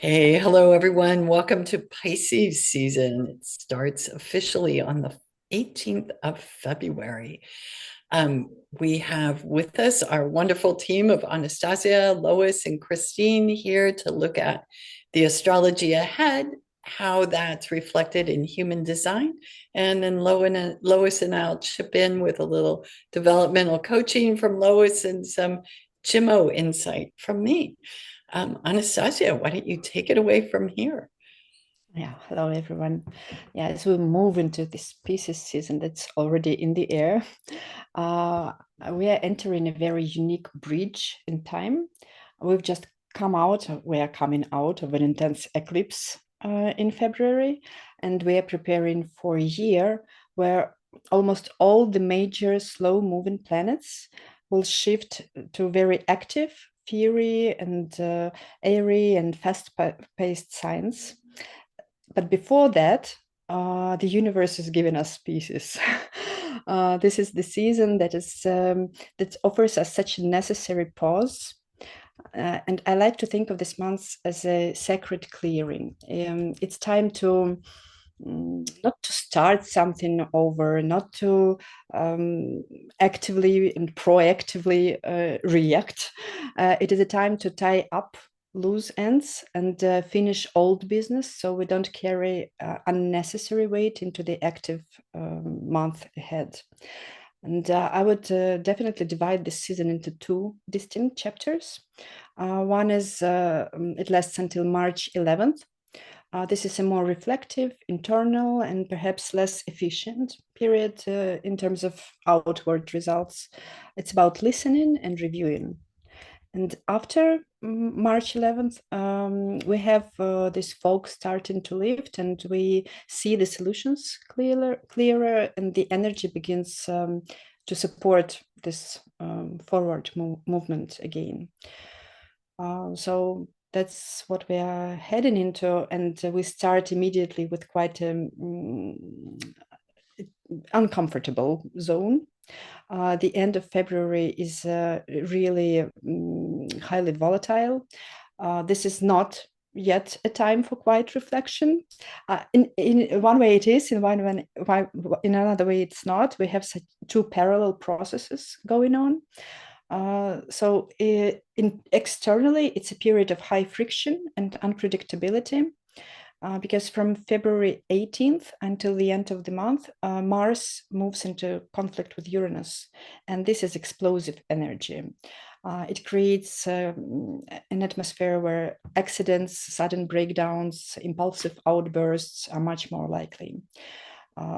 Hey, hello everyone. Welcome to Pisces season. It starts officially on the 18th of February. We have with us our wonderful team of Anastasia, Lois, and Christine here to look at the astrology ahead, how that's reflected in human design. And then Lois and I'll chip in with a little developmental coaching from Lois and some Gemmo insight from me. Anastasia, why don't you take it away from here? Yeah, hello everyone. Yeah, as we move into this Pisces season that's already in the air, uh, we are entering a very unique bridge in time. We are coming out of an intense eclipse in February, and we are preparing for a year where almost all the major slow moving planets will shift to very active, fiery, and airy and fast-paced signs. But before that, the universe is giving us pieces. This is the season that offers us such a necessary pause. And I like to think of this month as a sacred clearing. It's time to not to start something over, not to actively and proactively react. It is a time to tie up loose ends and finish old business so we don't carry unnecessary weight into the active month ahead. And I would definitely divide this season into two distinct chapters. One is it lasts until March 11th. This is a more reflective, internal, and perhaps less efficient period in terms of outward results. It's about listening and reviewing. And after March 11th, we have this fog starting to lift, and we see the solutions clearer, and the energy begins to support this forward movement again. So that's what we are heading into, and we start immediately with quite an uncomfortable zone. The end of February is really highly volatile. This is not yet a time for quiet reflection. In one way it is, in another way it's not. We have such two parallel processes going on. Externally, it's a period of high friction and unpredictability. Because from February 18th until the end of the month, Mars moves into conflict with Uranus, and this is explosive energy. It creates an atmosphere where accidents, sudden breakdowns, impulsive outbursts are much more likely.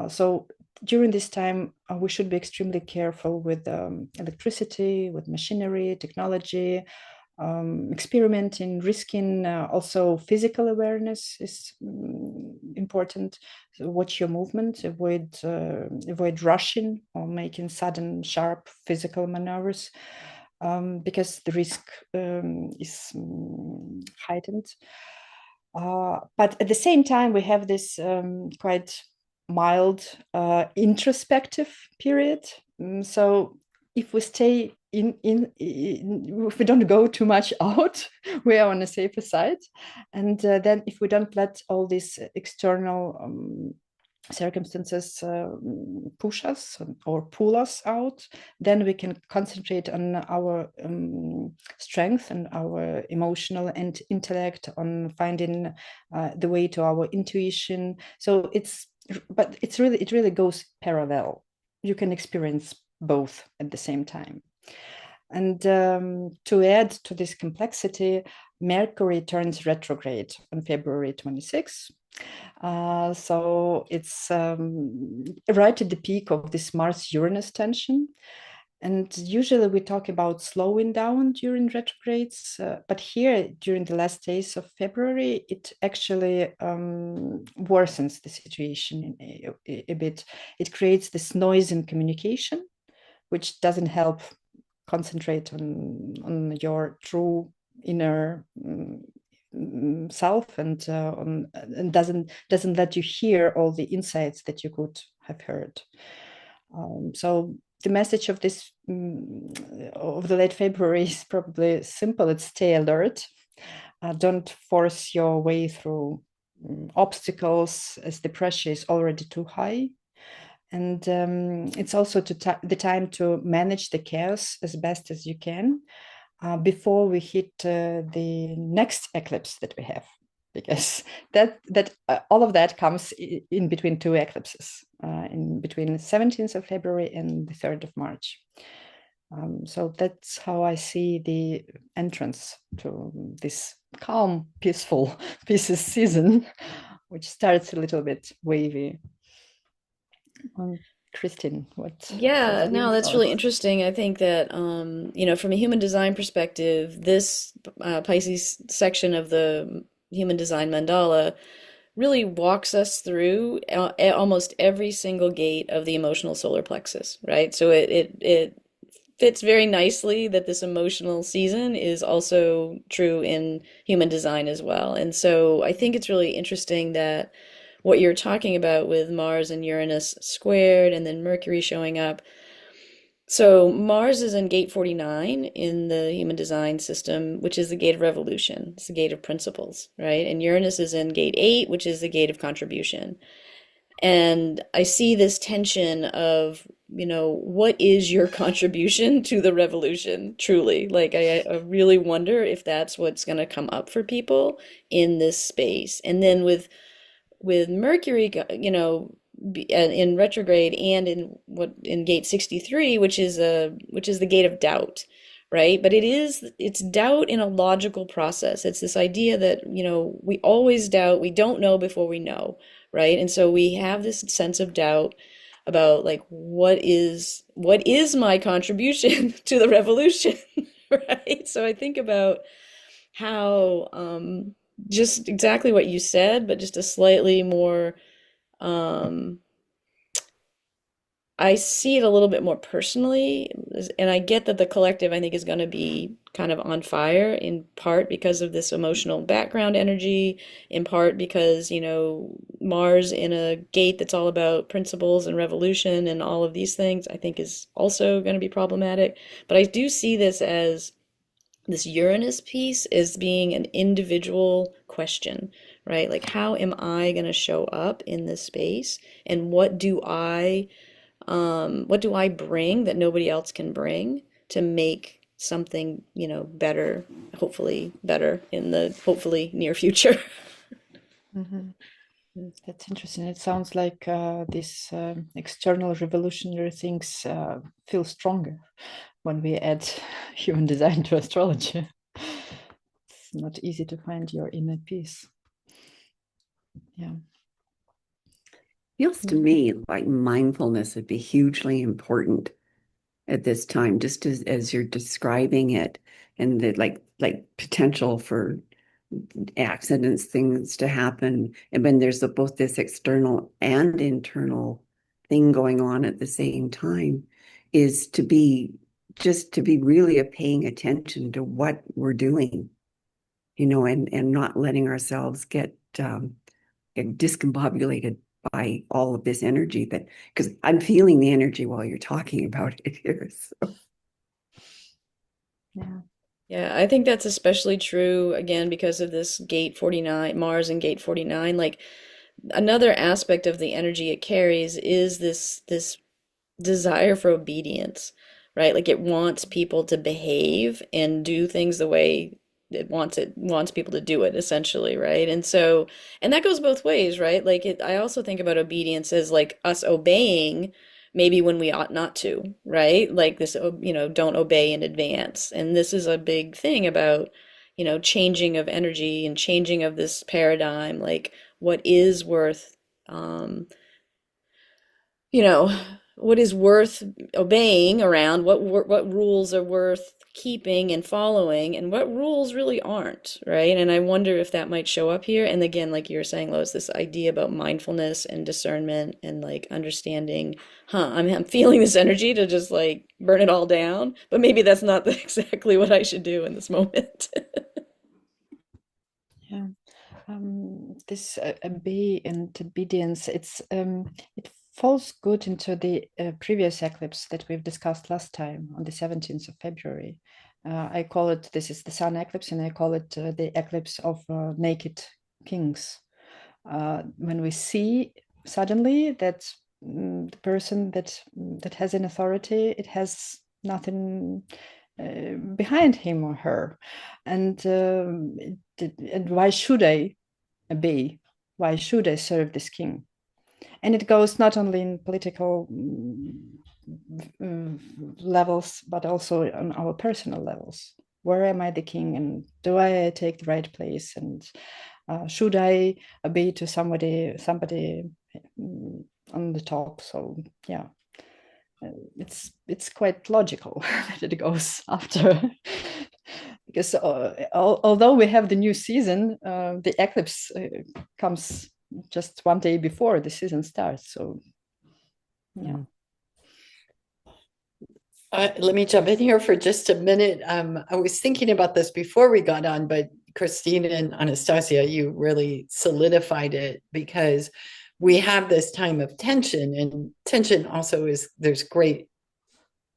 So during this time, we should be extremely careful with electricity, with machinery, technology, experimenting, risking. Also, physical awareness is important. So watch your movement, avoid rushing or making sudden, sharp physical maneuvers. Because the risk is heightened. But at the same time, we have this quite mild introspective period. So if we stay if we don't go too much out, we are on a safer side. And then if we don't let all these external circumstances push us or pull us out, then we can concentrate on our strength and our emotional and intellect, on finding the way to our intuition. So it really goes parallel. You can experience both at the same time. And to add to this complexity, Mercury turns retrograde on February 26th. So it's right at the peak of this Mars-Uranus tension. And usually we talk about slowing down during retrogrades, but here during the last days of February, it actually worsens the situation a bit. It creates this noise in communication, which doesn't help concentrate on your true inner self, and doesn't let you hear all the insights that you could have heard. So the message of this of the late February is probably simple. It's stay alert. Don't force your way through obstacles as the pressure is already too high. And it's also the time to manage the chaos as best as you can before we hit the next eclipse that we have, because all of that comes in between two eclipses, in between the 17th of February and the 3rd of March. So that's how I see the entrance to this calm, peaceful Pisces season, which starts a little bit wavy. Christine, what? Yeah, no, that's really interesting. I think that, from a human design perspective, this Pisces section of the human design mandala really walks us through almost every single gate of the emotional solar plexus, right? So it fits very nicely that this emotional season is also true in human design as well. And so I think it's really interesting that what you're talking about with Mars and Uranus squared and then Mercury showing up. So Mars is in gate 49 in the human design system, which is the gate of revolution. It's the gate of principles, right? And Uranus is in gate 8, which is the gate of contribution. And I see this tension of, what is your contribution to the revolution, truly? Like, I really wonder if that's what's going to come up for people in this space. And then with Mercury, in retrograde and in gate 63, which is the gate of doubt, right? But it's doubt in a logical process. It's this idea that, we always doubt, we don't know before we know, right? And so we have this sense of doubt about like what is my contribution to the revolution, right? So I think about how just exactly what you said, but just a slightly more um, I see it a little bit more personally, and I get that the collective, I think, is going to be kind of on fire in part because of this emotional background energy, in part because, Mars in a gate that's all about principles and revolution and all of these things, I think is also going to be problematic. But I do see this Uranus piece as being an individual question, right? Like, how am I going to show up in this space? And what do I bring that nobody else can bring to make something, better, hopefully better in the hopefully near future? Mm-hmm. That's interesting. It sounds like these external revolutionary things feel stronger when we add human design to astrology. It's not easy to find your inner peace. Yeah. Feels to me like mindfulness would be hugely important at this time, just as you're describing it, and the like potential for accidents, things to happen. And when there's both this external and internal thing going on at the same time, is to be really paying attention to what we're doing, and not letting ourselves get discombobulated by all of this energy, because I'm feeling the energy while you're talking about it here. So. Yeah. Yeah, I think that's especially true again because of this gate 49, Mars and gate 49. Like another aspect of the energy it carries is this desire for obedience, right? Like it wants people to behave and do things the way it wants people to do it essentially, right? And that goes both ways, right? Like I also think about obedience as like us obeying maybe when we ought not to, right? Like this, don't obey in advance. And this is a big thing about, changing of energy and changing of this paradigm, like what is worth um, you know, what is worth obeying around, what rules are worth keeping and following, and what rules really aren't, right? And I wonder if that might show up here. And again, like you were saying, Lois, this idea about mindfulness and discernment and like understanding, I'm feeling this energy to just like burn it all down, but maybe that's not exactly what I should do in this moment. Yeah. This obey and obedience, it falls good into the previous eclipse that we've discussed last time on the 17th of February, I call it, this is the sun eclipse, and I call it the eclipse of naked kings. When we see suddenly that the person that has an authority, it has nothing behind him or her, and why should I obey? Why should I serve this king? And it goes not only in political levels, but also on our personal levels. Where am I the king, and do I take the right place? And should I obey to somebody on the top? So yeah, it's quite logical that it goes after. Because although we have the new season, the eclipse comes just one day before the season starts. So yeah. Let me jump in here for just a minute. I was thinking about this before we got on, but Christine and Anastasia, you really solidified it, because we have this time of tension, and tension also is, there's great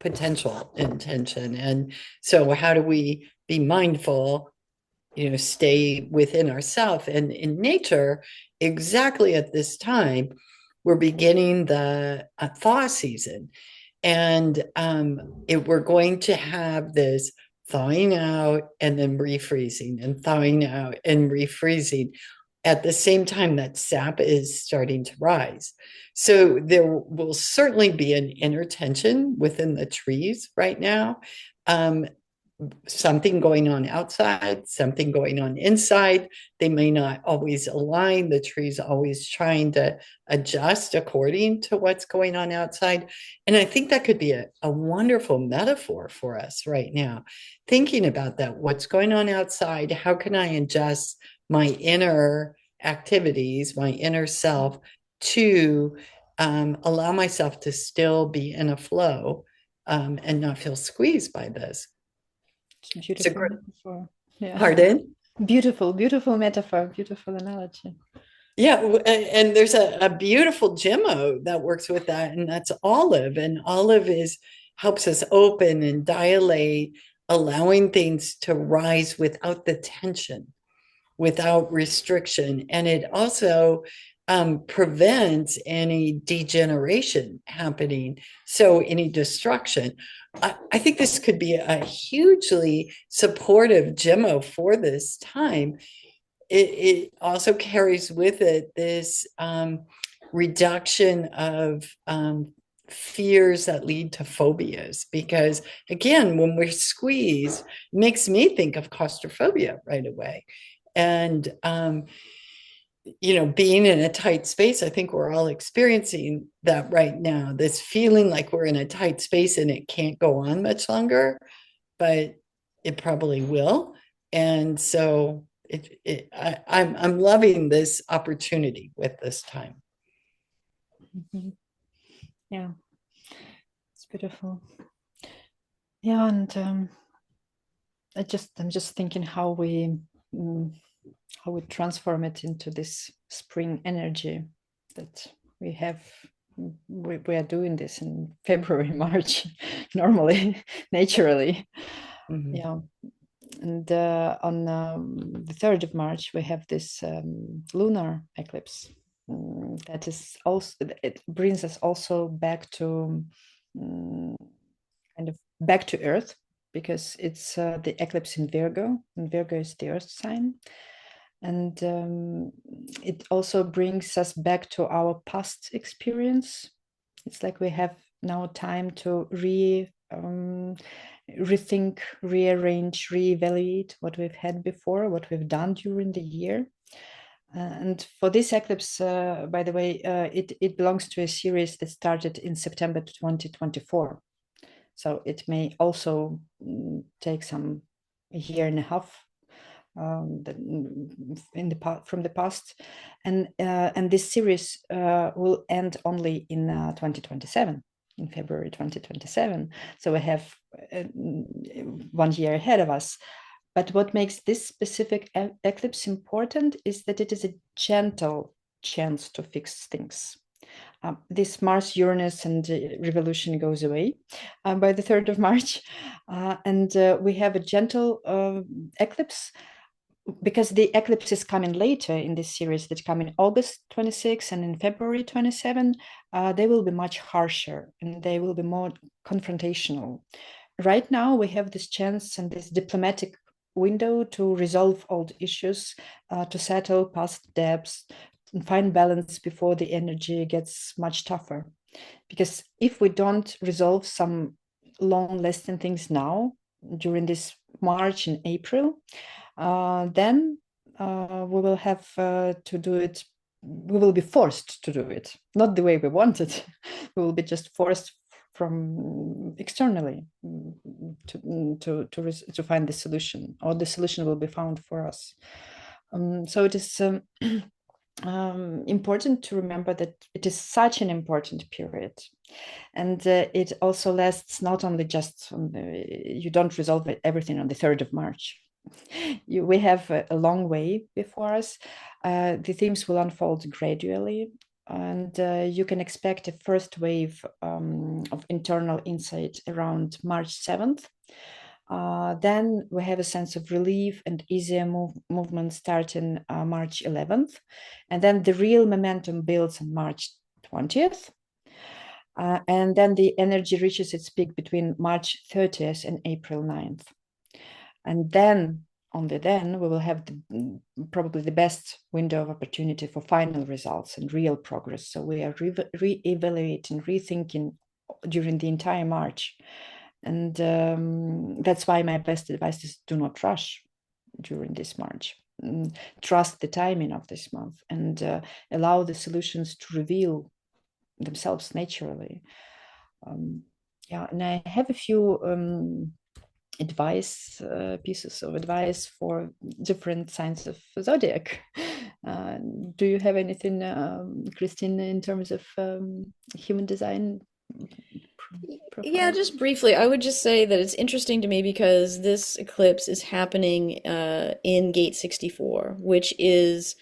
potential in tension. And so how do we be mindful, stay within ourselves? And in nature, exactly at this time, we're beginning the thaw season. And we're going to have this thawing out and then refreezing, and thawing out and refreezing at the same time that sap is starting to rise. So there will certainly be an inner tension within the trees right now. Something going on outside, something going on inside. They may not always align. The tree's always trying to adjust according to what's going on outside. And I think that could be a wonderful metaphor for us right now. Thinking about that, what's going on outside, how can I adjust my inner activities, my inner self, to allow myself to still be in a flow and not feel squeezed by this. It's a beautiful metaphor. Yeah. Pardon? Beautiful metaphor, beautiful analogy. Yeah, and there's a beautiful Gemmo that works with that, and that's olive. And olive helps us open and dilate, allowing things to rise without the tension, without restriction. And it also prevents any degeneration happening, so any destruction. I think this could be a hugely supportive Gemmo for this time. It also carries with it this reduction of fears that lead to phobias, because again, when we're squeezed, it makes me think of claustrophobia right away. And being in a tight space, I think we're all experiencing that right now, this feeling like we're in a tight space and it can't go on much longer, but it probably will. And so I'm loving this opportunity with this time. Mm-hmm. Yeah, it's beautiful. Yeah, and I'm just thinking how we transform it into this spring energy that we have. We are doing this in February, March, normally, naturally. Mm-hmm. Yeah. And on the 3rd of March, we have this lunar eclipse. That is also, it brings us also back to kind of back to Earth, because it's the eclipse in Virgo, and Virgo is the Earth sign. And it also brings us back to our past experience. It's like we have now time to rethink, rearrange, reevaluate what we've had before, what we've done during the year. And for this eclipse, by the way, it belongs to a series that started in September 2024. So it may also take a year and a half from the past, and this series will end only in 2027, in February 2027. So we have 1 year ahead of us. But what makes this specific eclipse important is that it is a gentle chance to fix things. This Mars, Uranus, and revolution goes away by the 3rd of March. And we have a gentle eclipse, because the eclipse is coming later in this series, that come in August 26 and in February 27. They will be much harsher and they will be more confrontational. Right now, we have this chance and this diplomatic window to resolve old issues, to settle past debts, and find balance before the energy gets much tougher. Because if we don't resolve some long-lasting things now, during this March and April, then we will have to do it. We will be forced to do it, not the way we want it. We will be just forced from externally to find the solution, or the solution will be found for us. So it is important to remember that it is such an important period, and it also lasts not only just you don't resolve everything on the 3rd of March. We have a long way before us. The themes will unfold gradually, and you can expect a first wave of internal insight around March 7th. Then we have a sense of relief and easier movement starting March 11th. And then the real momentum builds on March 20th. And then the energy reaches its peak between March 30th and April 9th. And then, only then, we will have probably the best window of opportunity for final results and real progress. So we are re-evaluating, rethinking during the entire March. And that's why my best advice is do not rush during this March. Trust the timing of this month and allow the solutions to reveal themselves naturally. Yeah, and I have a few pieces of advice for different signs of zodiac. Do you have anything, Christine, in terms of human design? Yeah, just briefly, I would just say that it's interesting to me because this eclipse is happening in gate 64, which is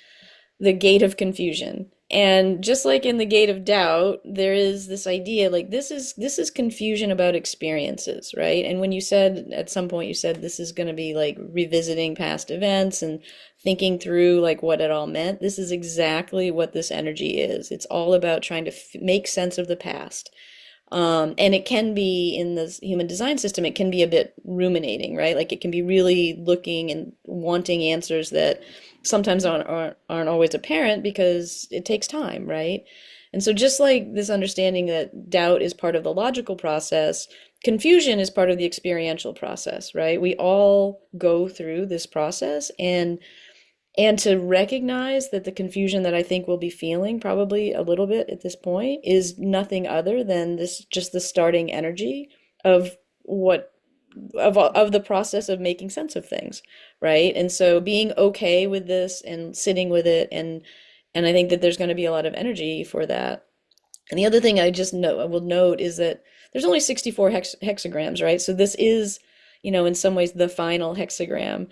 the gate of confusion. And just like in the gate of doubt, there is this idea like this is confusion about experiences, right? And when you said at some point you said this is going to be like revisiting past events and thinking through like what it all meant, this is exactly what this energy is. It's all about trying to make sense of the past. And it can be in this human design system, it can be a bit ruminating, right? Like it can be really looking and wanting answers that sometimes aren't always apparent because it takes time, right? And so just like this understanding that doubt is part of the logical process, confusion is part of the experiential process, right? We all go through this process, and to recognize that the confusion that I think we'll be feeling probably a little bit at this point is nothing other than this, just the starting energy of what of the process of making sense of things, right? And so being okay with this and sitting with it, and I think that there's going to be a lot of energy for that. And the other thing I will note is that there's only 64 hexagrams, right? So this is, in some ways the final hexagram,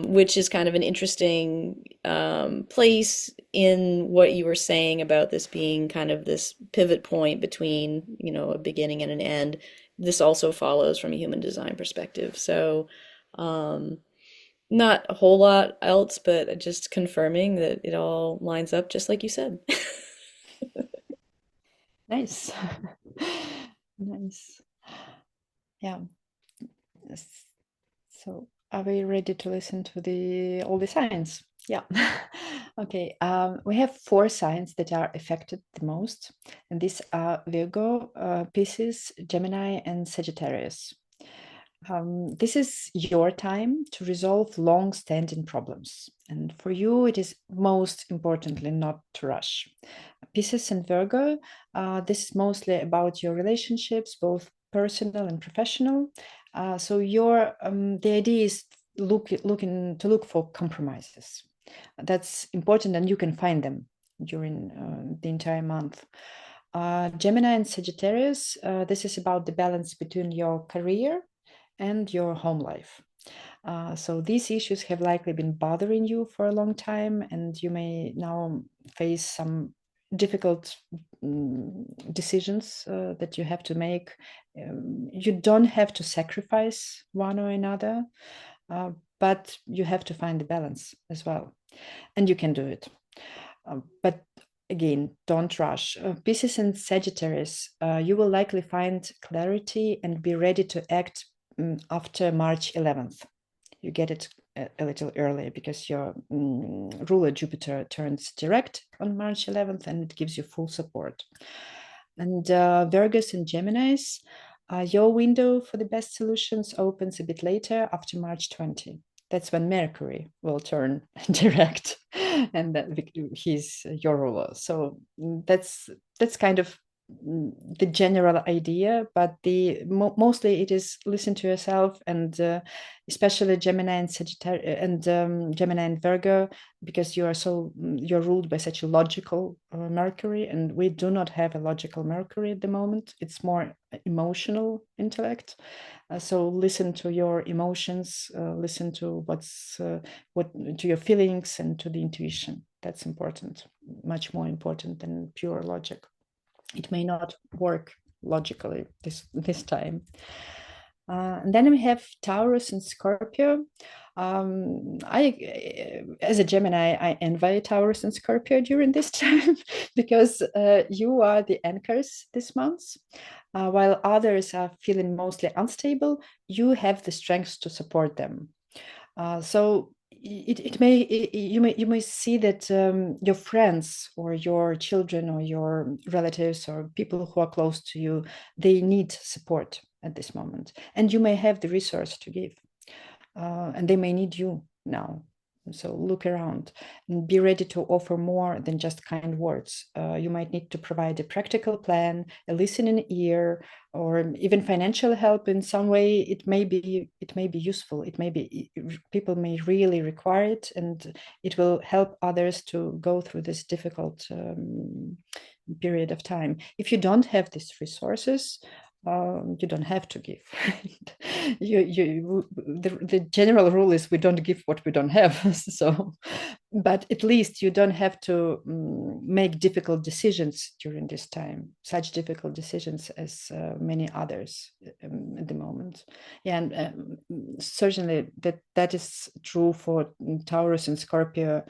which is kind of an interesting place in what you were saying about this being kind of this pivot point between, a beginning and an end. This also follows from a human design perspective. So, not a whole lot else, but just confirming that it all lines up just like you said. Nice. Nice. Yeah. Yes. So are we ready to listen to all the signs? Yeah. Okay. We have 4 signs that are affected the most, and these are Virgo, Pisces, Gemini, and Sagittarius. This is your time to resolve long-standing problems, and for you, it is most importantly not to rush. Pisces and Virgo, this is mostly about your relationships, both personal and professional. So the idea is look for compromises. That's important, and you can find them during the entire month. Gemini and Sagittarius, this is about the balance between your career and your home life. So these issues have likely been bothering you for a long time, and you may now face some difficult decisions that you have to make. You don't have to sacrifice one or another, but you have to find the balance as well, and you can do it. But again, don't rush. Pisces and Sagittarius, you will likely find clarity and be ready to act after March 11th. You get it a little early because your ruler Jupiter turns direct on March 11th, and it gives you full support. And Virgos and Geminis, your window for the best solutions opens a bit later after March 20. That's when Mercury will turn direct, and that he's your ruler. So that's kind of the general idea, but mostly it is listen to yourself, and especially Gemini and Sagittarius and Gemini and Virgo, because you're ruled by such a logical Mercury, and we do not have a logical Mercury at the moment. It's more emotional intellect. So listen to your emotions, listen to to your feelings and to the intuition. That's important, much more important than pure logic. It may not work logically this time. And then we have Taurus and Scorpio. As a Gemini, I envy Taurus and Scorpio during this time because you are the anchors this month. While others are feeling mostly unstable, you have the strength to support them. So you may see that your friends or your children or your relatives or people who are close to you, they need support at this moment, and you may have the resource to give, and they may need you now. So look around and be ready to offer more than just kind words. You might need to provide a practical plan, a listening ear, or even financial help in some way. It may be useful. People may really require it, and it will help others to go through this difficult period of time. If you don't have these resources, you don't have to give. The general rule is we don't give what we don't have. So, but at least you don't have to make difficult decisions during this time, such difficult decisions as many others at the moment. Yeah, and certainly that is true for Taurus and Scorpio.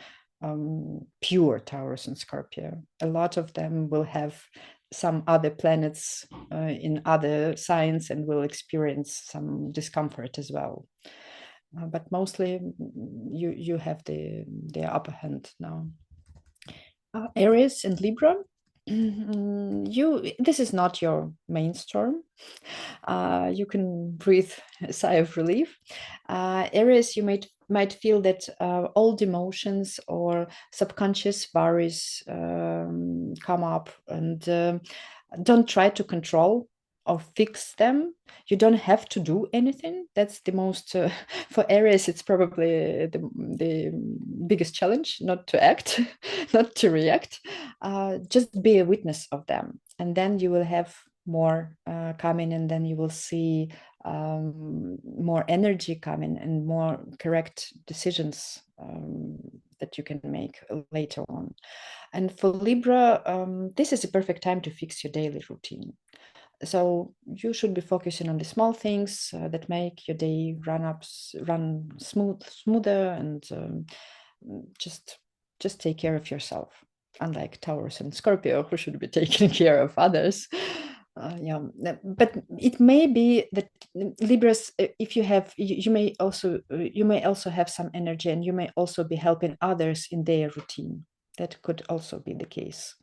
Pure Taurus and Scorpio. A lot of them will have some other planets in other signs and will experience some discomfort as well. But mostly you have the upper hand now. Aries and Libra. This is not your main storm. You can breathe a sigh of relief. Aries, you might feel that old emotions or subconscious worries come up, and don't try to control or fix them. You don't have to do anything. That's the most for Aries, it's probably the biggest challenge, not to act, not to react. Just be a witness of them, and then you will have more coming, and then you will see more energy coming and more correct decisions that you can make later on. And for Libra, this is a perfect time to fix your daily routine. So you should be focusing on the small things that make your day run smoother, and just take care of yourself. Unlike Taurus and Scorpio, who should be taking care of others. Yeah, but it may be that Libras, if you have, you may also have some energy, and you may also be helping others in their routine. That could also be the case,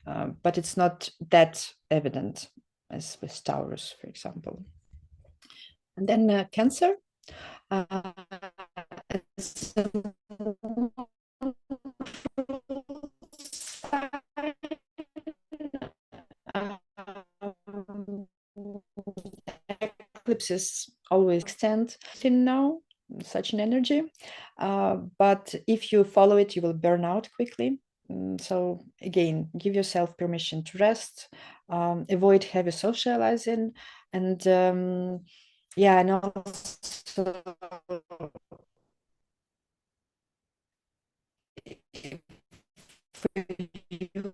but it's not that evident as with Taurus, for example. And then Cancer. Eclipses always extend thin now, such an energy. But if you follow it, you will burn out quickly. So again, give yourself permission to rest, avoid heavy socializing, and yeah, and also for you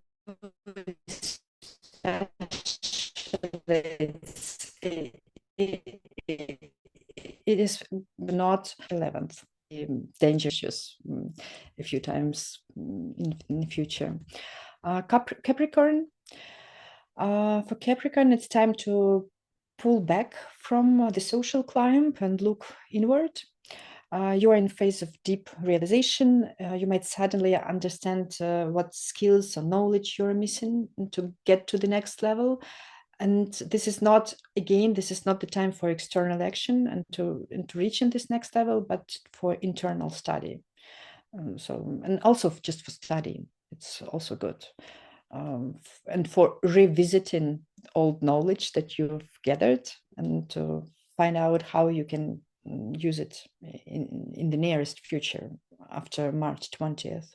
is not 11th. Dangerous a few times in the future. Capricorn. For Capricorn, it's time to pull back from the social climb and look inward. You are in phase of deep realization. You might suddenly understand what skills or knowledge you're missing to get to the next level. And this is not, again, this is not the time for external action and to reach in this next level, but for internal study. And also just for studying, it's also good. And for revisiting old knowledge that you've gathered and to find out how you can use it in the nearest future after March 20th.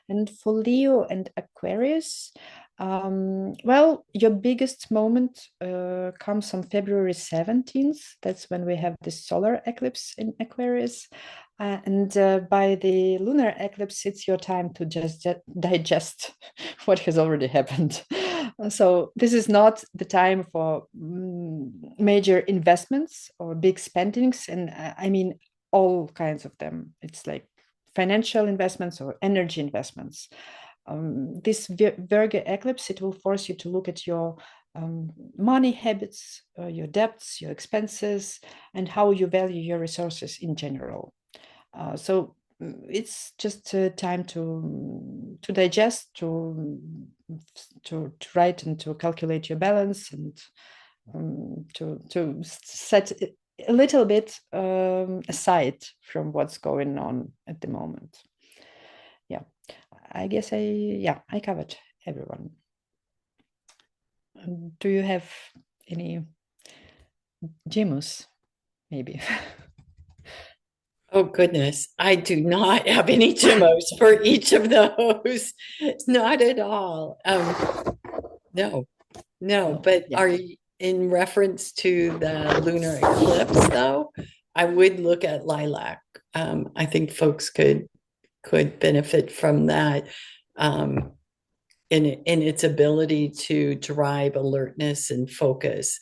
And for Leo and Aquarius, well, your biggest moment comes on February 17th. That's when we have the solar eclipse in Aquarius. And by the lunar eclipse, it's your time to just digest what has already happened. So this is not the time for major investments or big spendings. And I mean, all kinds of them. It's like financial investments or energy investments. This Virgo eclipse, it will force you to look at your money habits, your debts, your expenses, and how you value your resources in general. So it's just time to digest, to write and to calculate your balance, and to set a little bit aside from what's going on at the moment. Yeah, I guess I covered everyone. Do you have any Gemos, maybe? Oh, goodness. I do not have any Gemos for each of those. Not at all. No. But Yeah. are you in reference to the lunar eclipse, though? I would look at lilac. I think folks could benefit from that in its ability to drive alertness and focus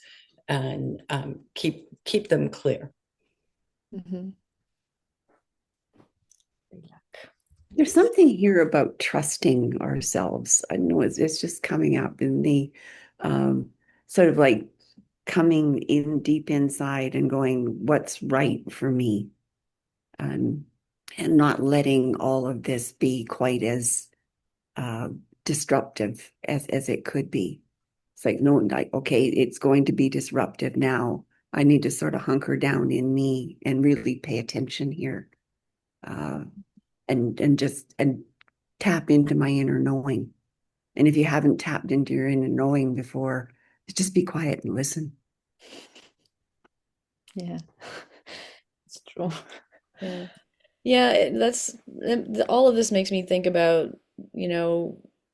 and keep them clear. Mm-hmm. There's something here about trusting ourselves. I know it's just coming up in the sort of like coming in deep inside and going, what's right for me? And not letting all of this be quite as disruptive as it could be. It's like, no, like, okay, it's going to be disruptive now. I need to sort of hunker down in me and really pay attention here. And just tap into my inner knowing. And if you haven't tapped into your inner knowing before, just be quiet and listen. Yeah, it's true. Yeah, that's all of this makes me think about,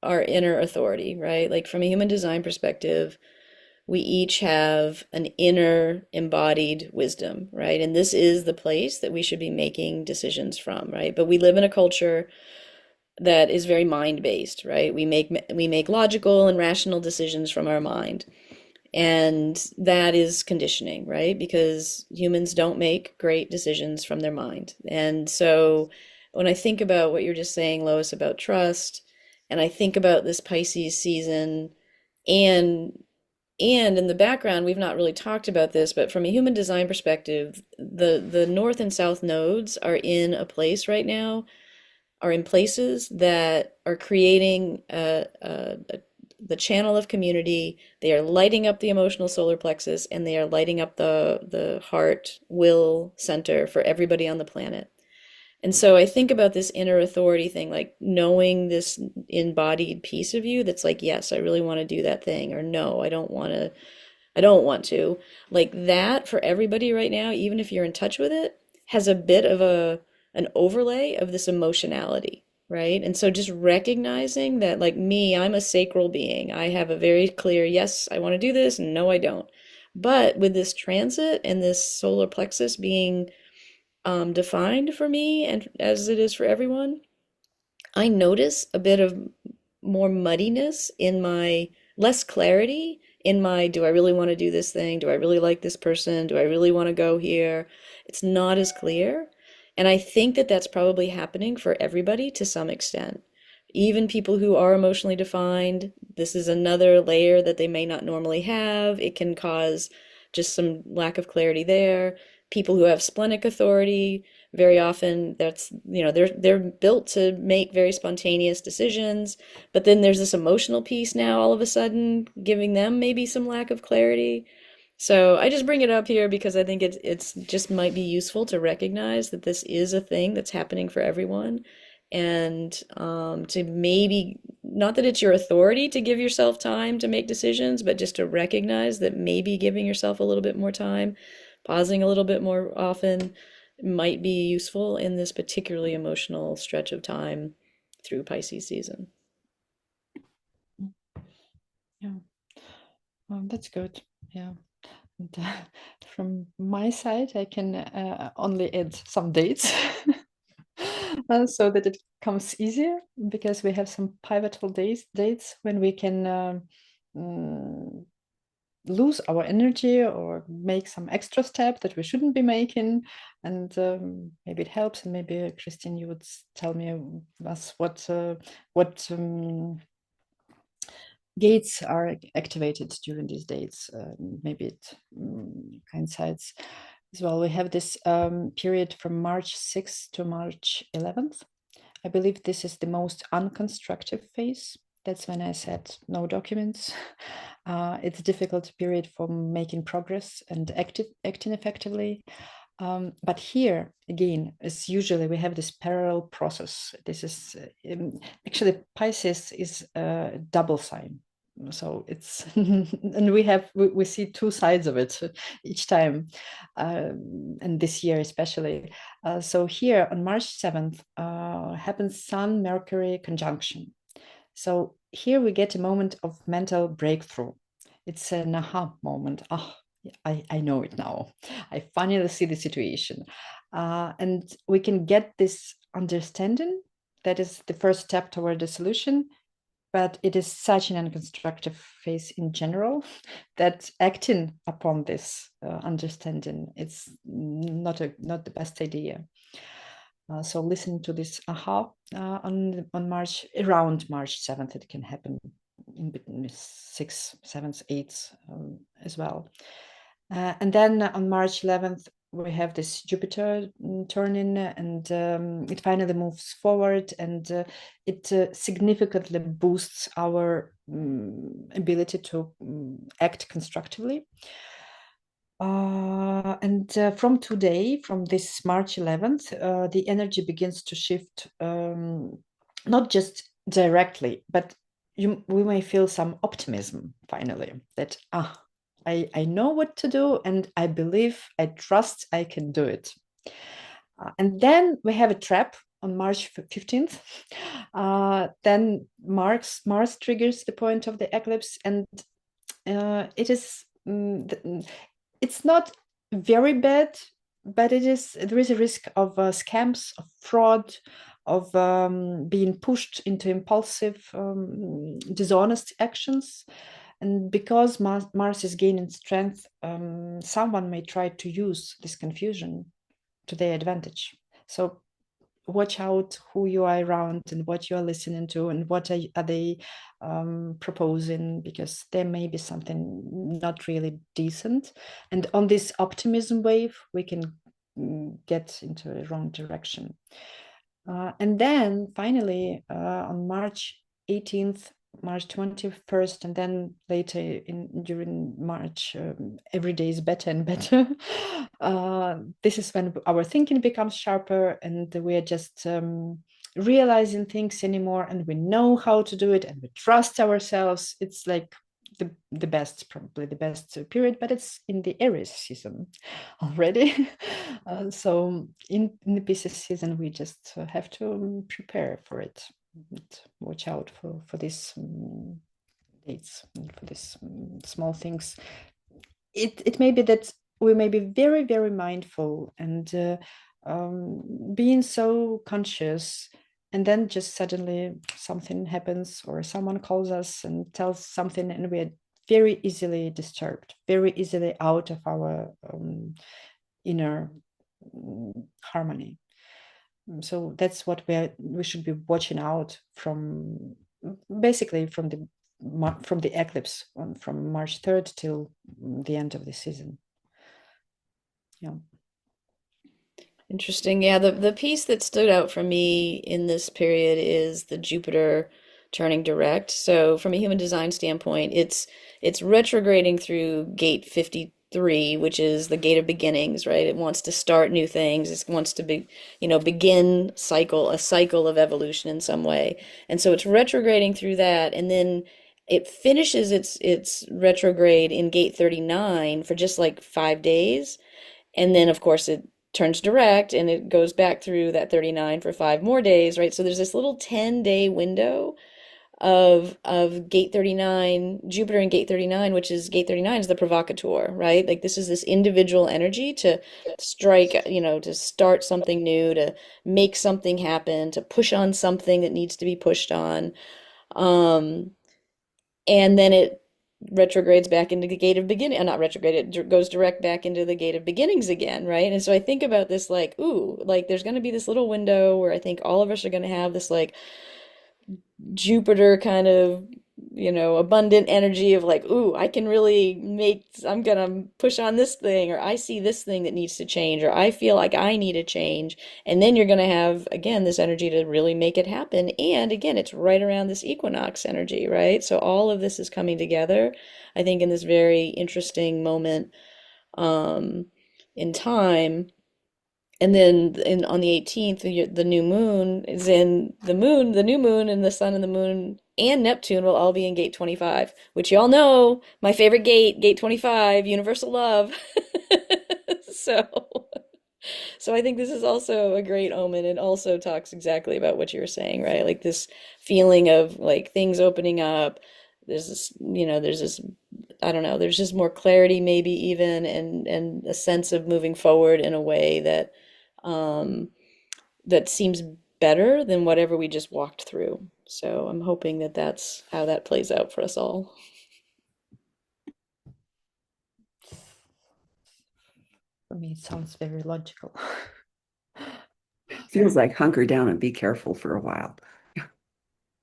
our inner authority, right? Like from a human design perspective, we each have an inner embodied wisdom, right? And this is the place that we should be making decisions from, right? But we live in a culture that is very mind-based, right? We make logical and rational decisions from our mind. And that is conditioning, right? Because humans don't make great decisions from their mind. And so when I think about what you're just saying, Lois, about trust, and I think about this Pisces season, and in the background, we've not really talked about this, but from a human design perspective, the north and south nodes are in a place right now, are in places that are creating the channel of community. They are lighting up the emotional solar plexus, and they are lighting up the heart will center for everybody on the planet. And so I think about this inner authority thing, like knowing this embodied piece of you that's like, yes, I really want to do that thing, or no, I don't want to. Like that for everybody right now, even if you're in touch with it, has a bit of an overlay of this emotionality, right? And so just recognizing that, like me, I'm a sacral being. I have a very clear, yes, I want to do this, and no, I don't. But with this transit and this solar plexus being defined for me, and as it is for everyone, I notice a bit of more muddiness in my, less clarity in my, do I really want to do this thing? Do I really like this person? Do I really want to go here? It's not as clear. And I think that that's probably happening for everybody to some extent. Even people who are emotionally defined, this is another layer that they may not normally have. It can cause just some lack of clarity there. People who have splenic authority, very often that's, they're built to make very spontaneous decisions, but then there's this emotional piece now all of a sudden giving them maybe some lack of clarity. So I just bring it up here because I think it's just might be useful to recognize that this is a thing that's happening for everyone, and to maybe, not that it's your authority to give yourself time to make decisions, but just to recognize that maybe giving yourself a little bit more time, pausing a little bit more often, might be useful in this particularly emotional stretch of time through Pisces season. Yeah, that's good. Yeah. And, from my side, I can only add some dates so that it comes easier, because we have some pivotal dates when we can lose our energy or make some extra step that we shouldn't be making. And maybe it helps. And maybe, Christine, you would tell me us what gates are activated during these dates. Maybe it coincides as well. We have this period from March 6th to March 11th. I believe this is the most unconstructive phase. That's when I said no documents. It's a difficult period for making progress and acting effectively. But here, again, as usually, we have this parallel process. This is actually, Pisces is a double sign. So it's, and we see two sides of it each time, and this year especially. So here on March 7th happens Sun Mercury conjunction. So here we get a moment of mental breakthrough. It's an aha moment. Oh, I know it now. I finally see the situation. And we can get this understanding. That is the first step toward the solution. But it is such an unconstructive phase in general that acting upon this understanding, it's not the best idea. So listen to this aha on around March 7th. It can happen in between 6th, 7th, 8th as well. And then on March 11th, we have this Jupiter turning, and it finally moves forward, and it significantly boosts our ability to act constructively. And from today, from this March 11th, the energy begins to shift, not just directly, but we may feel some optimism finally that, I know what to do, and I believe, I trust I can do it. And then we have a trap on March 15th. Then Mars triggers the point of the eclipse, and it is it's not very bad, but there is a risk of scams, of fraud, of being pushed into impulsive, dishonest actions. And because Mars is gaining strength, someone may try to use this confusion to their advantage. So watch out who you are around and what you are listening to, and what are they proposing, because there may be something not really decent. And on this optimism wave, we can get into the wrong direction. And then finally, on March 18th, March 21st, and then later during March, every day is better and better. This is when our thinking becomes sharper, and we are just realizing things anymore, and we know how to do it, and we trust ourselves. It's like the best, probably the best period, but it's in the Aries season already. So in the Pisces season, we just have to prepare for it. Watch out for these dates, and for these small things. It may be that we may be very, very mindful and being so conscious, and then just suddenly something happens, or someone calls us and tells something, and we're very easily disturbed, very easily out of our inner harmony. So that's what we should be watching out from, basically from the eclipse from March 3rd till the end of the season. Yeah. Interesting. Yeah, the piece that stood out for me in this period is the Jupiter turning direct. So from a human design standpoint, it's retrograding through gate 53, which is the gate of beginnings, right? It wants to start new things. It wants to begin a cycle of evolution in some way. And so it's retrograding through that, and then it finishes its retrograde in gate 39 for just like 5 days. And then, of course, it turns direct and it goes back through that 39 for 5 more days, right? So there's this little 10-day window of gate 39, Jupiter in gate 39, which is gate 39 is the provocateur, right? Like this is this individual energy to strike, to start something new, to make something happen, to push on something that needs to be pushed on. And then it retrogrades back into the gate of beginning, not retrograde, it goes direct back into the gate of beginnings again, right? And so I think about this like, ooh, like there's going to be this little window where I think all of us are going to have this like Jupiter kind of, abundant energy of like, ooh, I'm gonna push on this thing, or I see this thing that needs to change, or I feel like I need a change. And then you're gonna have, again, this energy to really make it happen. And again, it's right around this equinox energy, right? So all of this is coming together, I think, in this very interesting moment in time. And then on the 18th, the new moon is in the new moon and the sun and the moon and Neptune will all be in gate 25, which y'all know, my favorite gate 25, universal love. So, so I think this is also a great omen. It also talks exactly about what you were saying, right? Like this feeling of like things opening up. There's this, I don't know, there's just more clarity maybe even, and a sense of moving forward in a way that that seems better than whatever we just walked through. So I'm hoping that that's how that plays out for us all. For me, it sounds very logical. Feels like hunker down and be careful for a while.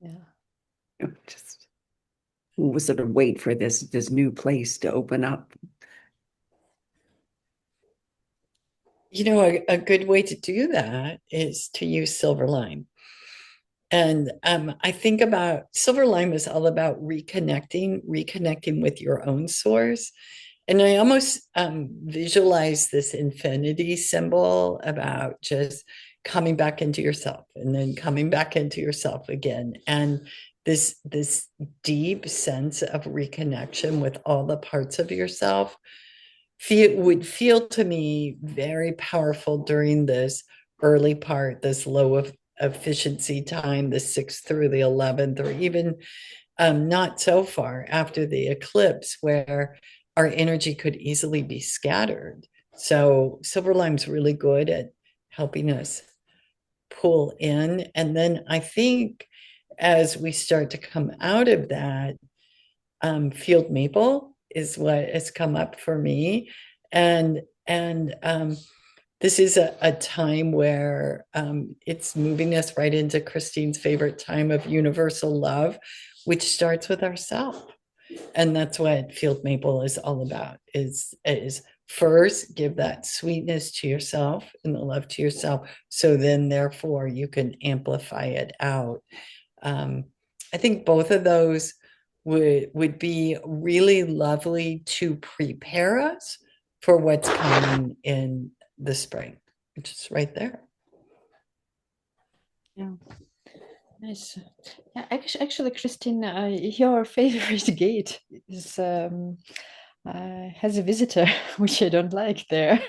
Yeah. Just sort of wait for this new place to open up. A good way to do that is to use silver lime. And I think about silver lime is all about reconnecting with your own source. And I almost visualize this infinity symbol about just coming back into yourself and then coming back into yourself again. And this deep sense of reconnection with all the parts of yourself would feel to me very powerful during this early part, this low of efficiency time, the 6th through the 11th, or even not so far after the eclipse, where our energy could easily be scattered. So silver lime's really good at helping us pull in. And then I think as we start to come out of that, field maple is what has come up for me. And this is a time where it's moving us right into Christine's favorite time of universal love, which starts with ourselves. And that's what field maple is all about, is first give that sweetness to yourself and the love to yourself. So then therefore you can amplify it out. I think both of those would be really lovely to prepare us for what's coming in the spring, which is right there. Yeah. Nice. Yeah, actually, Christine, your favorite gate is has a visitor, which I don't like there.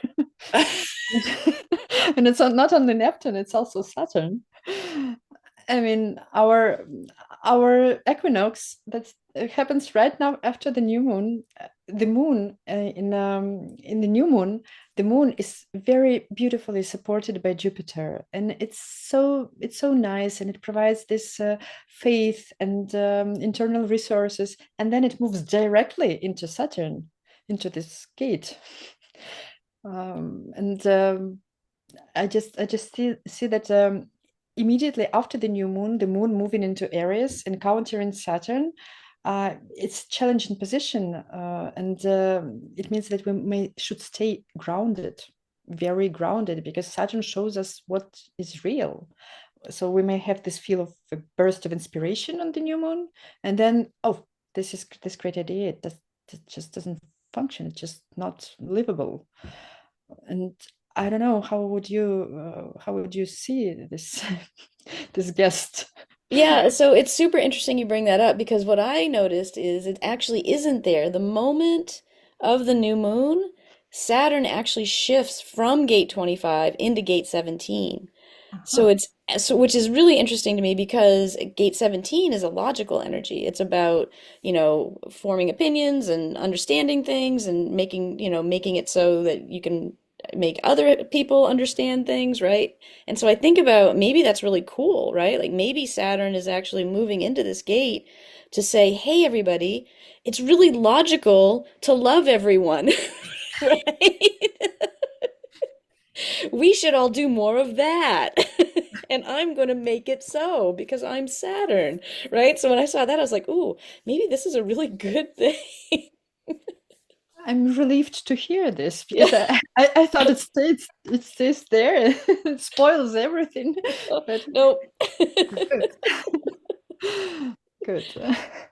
And it's not only Neptune, it's also Saturn. I mean, our equinox that happens right now after the new moon the moon in the new moon, the moon is very beautifully supported by Jupiter, and it's so nice, and it provides this faith and internal resources, and then it moves directly into Saturn, into this gate. And I just see that immediately after the new moon, the moon moving into Aries, encountering Saturn, it's challenging position, and it means that we should stay grounded, very grounded, because Saturn shows us what is real. So we may have this feel of a burst of inspiration on the new moon, and then, oh, this great idea, it just doesn't function. It's just not livable. And I don't know, how would you see this this guest? Yeah, so it's super interesting you bring that up because what I noticed is it actually isn't there. The moment of the new moon, Saturn actually shifts from gate 25 into gate 17. So Uh-huh. it's so which is really interesting to me because gate 17 is a logical energy. It's about, forming opinions and understanding things and making it so that you can make other people understand things, right? And so I think about maybe that's really cool, right? Like maybe Saturn is actually moving into this gate to say, "Hey everybody, it's really logical to love everyone." Right? We should all do more of that. And I'm going to make it so because I'm Saturn, right? So when I saw that, I was like, ooh, maybe this is a really good thing. I'm relieved to hear this, Yeah. because I thought it stays there. It spoils everything. But Nope. good. Good.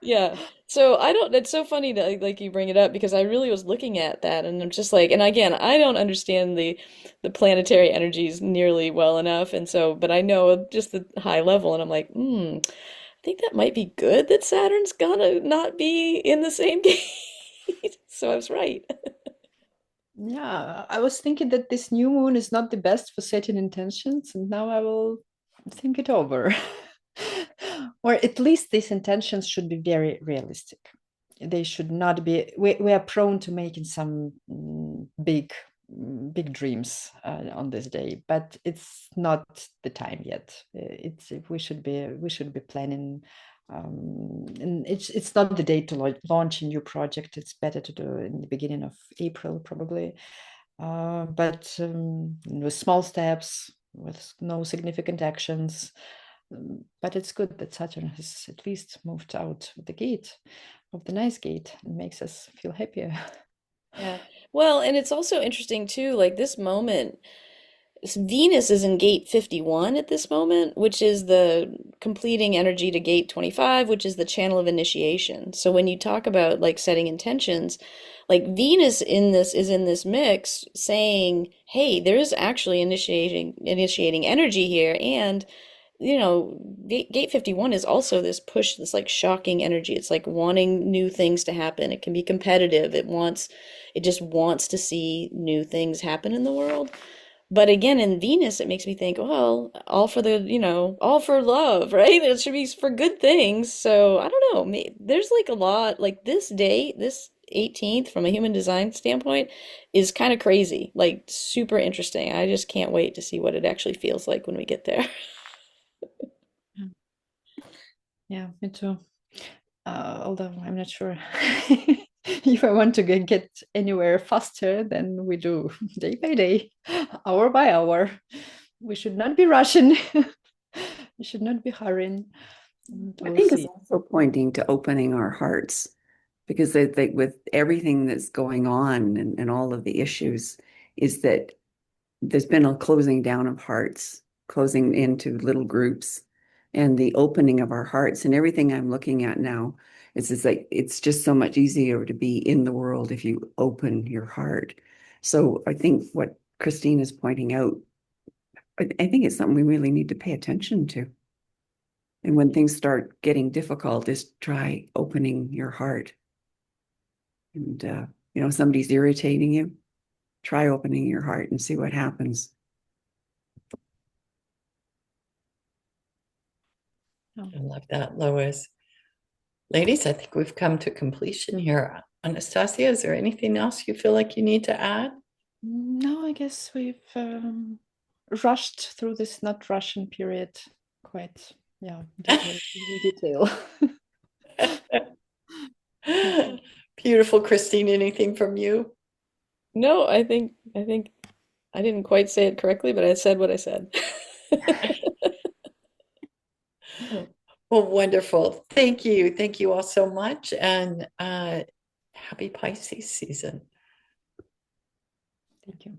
Yeah. So I don't, it's so funny that like you bring it up because I really was looking at that and I'm just like, and again, I don't understand the planetary energies nearly well enough. And so, but I know just the high level and I'm like, I think that might be good that Saturn's gonna not be in the same gate. So I was right. Yeah, I was thinking that this new moon is not the best for setting intentions, and now I will think it over. Or at least these intentions should be very realistic. They should not be, we are prone to making some big dreams on this day, but it's not the time yet. It's we should be planning, and it's not the day to launch a new project. It's better to do in the beginning of April probably, but with small steps, with no significant actions. But it's good that Saturn has at least moved out of the gate, of the nice gate, and makes us feel happier. Yeah. Well, and it's also interesting too, like this moment, Venus is in gate 51 at this moment, which is the completing energy to gate 25, which is the channel of initiation. So when you talk about like setting intentions, like Venus in this is in this mix saying, "Hey, there's actually initiating energy here." And gate 51 is also this push, this like shocking energy. It's like wanting new things to happen. It can be competitive. It just wants to see new things happen in the world. But again, in Venus, it makes me think, well, all for all for love, right? It should be for good things. So I don't know. There's like a lot, like this date, this 18th, from a human design standpoint, is kind of crazy, like super interesting. I just can't wait to see what it actually feels like when we get there. Yeah, me too. Although I'm not sure if I want to get anywhere faster than we do day by day, hour by hour. We should not be rushing. We should not be hurrying. And I we'll think it's see. also pointing to opening our hearts because with everything that's going on and all of the issues, is that there's been a closing down of hearts, closing into little groups, and the opening of our hearts. And everything I'm looking at now is just like it's just so much easier to be in the world if you open your heart. So I think what Christine is pointing out, I think it's something we really need to pay attention to. And when things start getting difficult, is try opening your heart. And somebody's irritating you, try opening your heart and see what happens. I love that, Lois. Ladies, I think we've come to completion here. Anastasia, is there anything else you feel like you need to add? No, I guess we've rushed through this not Russian period quite, detail. Beautiful, Christine. Anything from you? No, I think I didn't quite say it correctly, but I said what I said. Well, wonderful. Thank you. Thank you all so much. And happy Pisces season. Thank you.